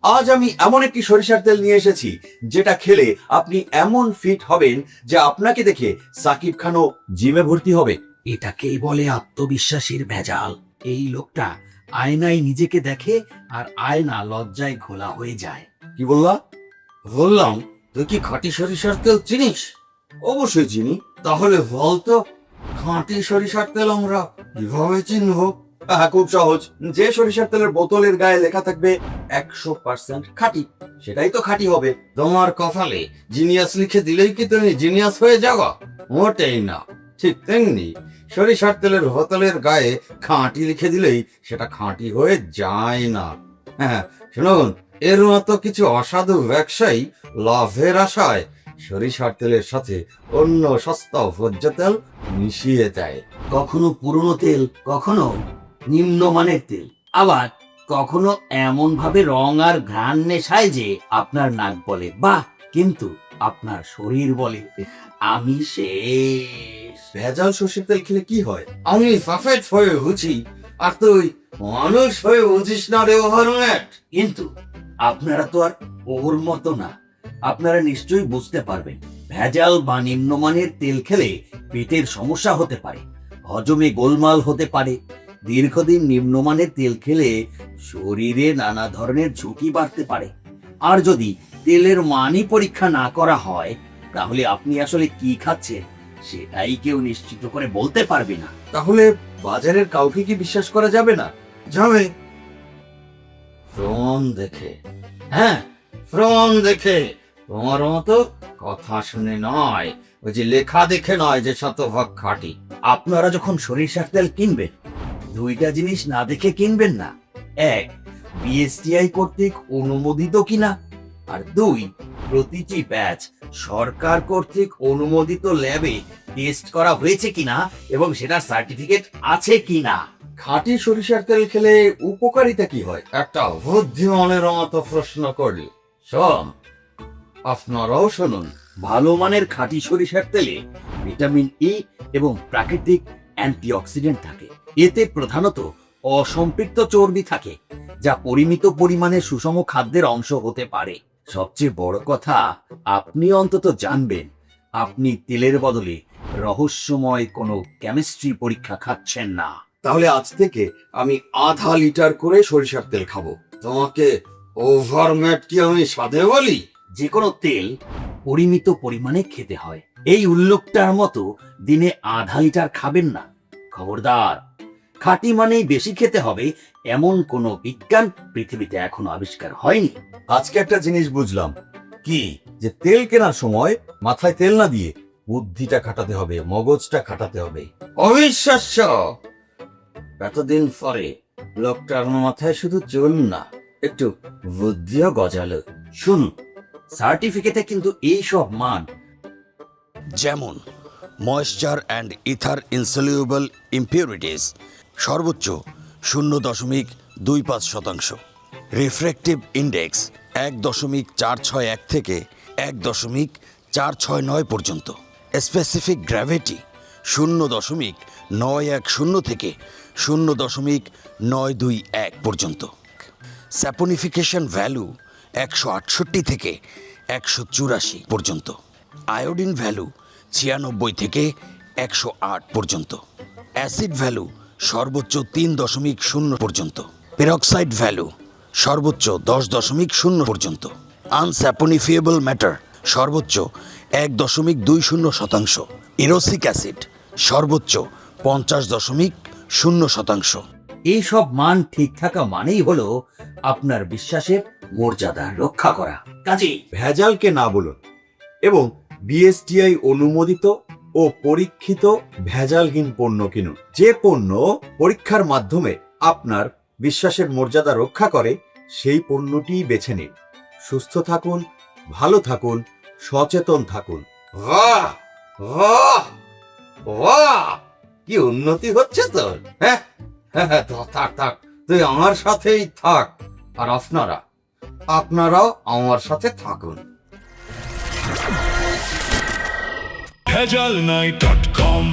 আজ আমি এমন একটি সরিষার তেল নিয়ে এসেছি যেটা খেলে আপনি এমন ফিট হবেন যে আপনাকে দেখে সাকিব খানও জিমে ভর্তি হবে। এটাকেই বলে আত্মবিশ্বাসের ভেজাল। এই লোকটা আয়নায় নিজেকে দেখে আর আয়না লজ্জায় ঘোলা হয়ে যায়। কি বললা? বললাম, তুই কি খাঁটি সরিষার তেল চিনিস? অবশ্যই চিনি। তাহলে বল তো, খাঁটি সরিষার তেল আমরা কিভাবে চিনবো? হ্যাঁ, খুব সহজ। যে সরিষার তেলের বোতলের গায়ে লেখা থাকবে 100% খাঁটি, সেটাই তো খাঁটি হবে। তোমার কপালে জিনিয়াস লিখে দিলেই কি তুমি জিনিয়াস হয়ে যাওয়া? মোটেই না। ঠিক তেমনি সরিষার তেলের বোতলের গায়ে খাঁটি লিখে দিলেই সেটা খাঁটি হয়ে যায় না। হ্যাঁ, শুনুন, এর মতো কিছু অসাধু ব্যবসায়ী লাভের আশায় সরিষার তেলের সাথে অন্য সস্তা ভোজ্য তেল মিশিয়ে দেয়। কখনো পুরনো তেল, কখনো নিম্নমানের তেল, আবার কখনো এমন ভাবে রং আর ঘ্রাণ নেশায় যে আপনার নাক বলে বাহ, কিন্তু আপনার শরীর বলে আমি শেষ। ভেজাল সর্ষের তেল খেলে কি হয়? আমি পারফেক্ট হয়ে বুঝি, আর তুই মানুষ হয়ে বুঝিস না রে ওভারম্যাট। কিন্তু আপনারা তো আর ওর মতো না। আপনারা নিশ্চয়ই বুঝতে পারবেন, ভেজাল বা নিম্নমানের তেল খেলে পেটের সমস্যা হতে পারে, হজমে গোলমাল হতে পারে। দীর্ঘদিন নিম্নমানের তেল খেলে শরীরে নানা ধরনের ঝুঁকি বাড়তে পারে। আর যদি তেলের মানই পরীক্ষা না করা হয়, তাহলে আপনি আসলে কি খাচ্ছেন সেটাই কেউ নিশ্চিত করে বলতে পারবে না। তাহলে বাজারের কাউকে কি বিশ্বাস করা যাবে না? যাবে প্রমাণ দেখে। হ্যাঁ, প্রমাণ দেখে। তোমার মতো কথা শুনে নয়, ওই যে লেখা দেখে নয় যে শতভাগ খাঁটি। আপনারা যখন সরিষার তেল কিনবেন, দুইটা জিনিস না দেখে কিনবেন না। এক, বিএসটিআই কর্তৃক অনুমোদিত কিনা, আর দুই, প্রতিটি ব্যাচ সরকার কর্তৃক অনুমোদিত ল্যাবে টেস্ট করা হয়েছে কিনা এবং সেটার সার্টিফিকেট আছে কিনা। খাঁটি সরিষার তেল খেলে উপকারিতা কি হয়? একটা বুদ্ধিমানের মতো প্রশ্ন করলি। শোন, আপনারাও শুনুন। ভালো মানের খাঁটি সরিষার তেলে ভিটামিন ই এবং প্রাকৃতিক অ্যান্টিঅক্সিডেন্ট থাকে। এতে প্রধানত অসম্পৃক্ত চর্বি থাকে, যা পরিমিত পরিমাণে সুষম খাদ্যের অংশ হতে পারে। সবচেয়ে বড় কথা, আপনি অন্তত জানবেন আপনি তেলের বদলে রহস্যময় কোনো কেমিস্ট্রি পরীক্ষা খাচ্ছেন না। তাহলে আজ থেকে আমি আধা লিটার করে সরিষার তেল খাবো। তোমাকে ওভারম্যাট কি আমি সাধে বলি? যে কোনো তেল পরিমিত পরিমাণে খেতে হয়। এই উল্লেখটার মতো দিনে আধা লিটার খাবেন না। খবরদার, খাঁটি মানেই বেশি খেতে হবে এমন কোনো বিজ্ঞান পৃথিবীতে এখনো আবিষ্কার হয়নি। আজকে একটা জিনিস বুঝলাম, কি যে তেল কেনার সময় মাথায় তেল না দিয়ে বুদ্ধিটা খাটাতে হবে, মগজটা খাটাতে হবে। অবিশ্বাস্য! এতদিন পরে লোকটার মাথায় শুধু চুল না, একটু বুদ্ধিও গজালো। শুনুন, সার্টিফিকেটে কিন্তু এই সব মান, যেমন moisture and ether insoluble impurities সর্বোচ্চ 0.25%, রিফ্র্যাক্টিভ ইন্ডেক্স 1.461 থেকে 1.469 পর্যন্ত, স্পেসিফিক গ্র্যাভিটি 0.910 থেকে 0.921 পর্যন্ত, স্যাপনিফিকেশন ভ্যালু 168 থেকে 184 পর্যন্ত, আয়োডিন ভ্যালু 96 থেকে 108 পর্যন্ত, অ্যাসিড ভ্যালু সর্বোচ্চ 3.0 পর্যন্ত, পেরক্সাইড ভ্যালু সর্বোচ্চ 10.0 পর্যন্ত, আনস্যাপনিফিয়েবল ম্যাটার সর্বোচ্চ 1.20%, ইরোসিক অ্যাসিড সর্বোচ্চ 50.0%। এই সব মান ঠিক থাকা মানেই হলো আপনার বিশ্বাসের মর্যাদা রক্ষা করা। কাজেই ভেজালকে না বলুন এবং বিএসটিআই অনুমোদিত ও পরীক্ষিত ভেজালহীন পণ্য কিনুন। যে পণ্য পরীক্ষার মাধ্যমে আপনার বিশ্বাসের মর্যাদা রক্ষা করে, সেই পণ্যটিই বেছে নিন। সুস্থ থাকুন, ভালো থাকুন, সচেতন থাকুন। বাহ বাহ বাহ, কি উন্নতি হচ্ছে তোর! হ্যাঁ হ্যাঁ, থাক থাক, তুই আমার সাথেই থাক, আর আপনারাও আমার সাথে থাকুন। ভেজাল নাই .com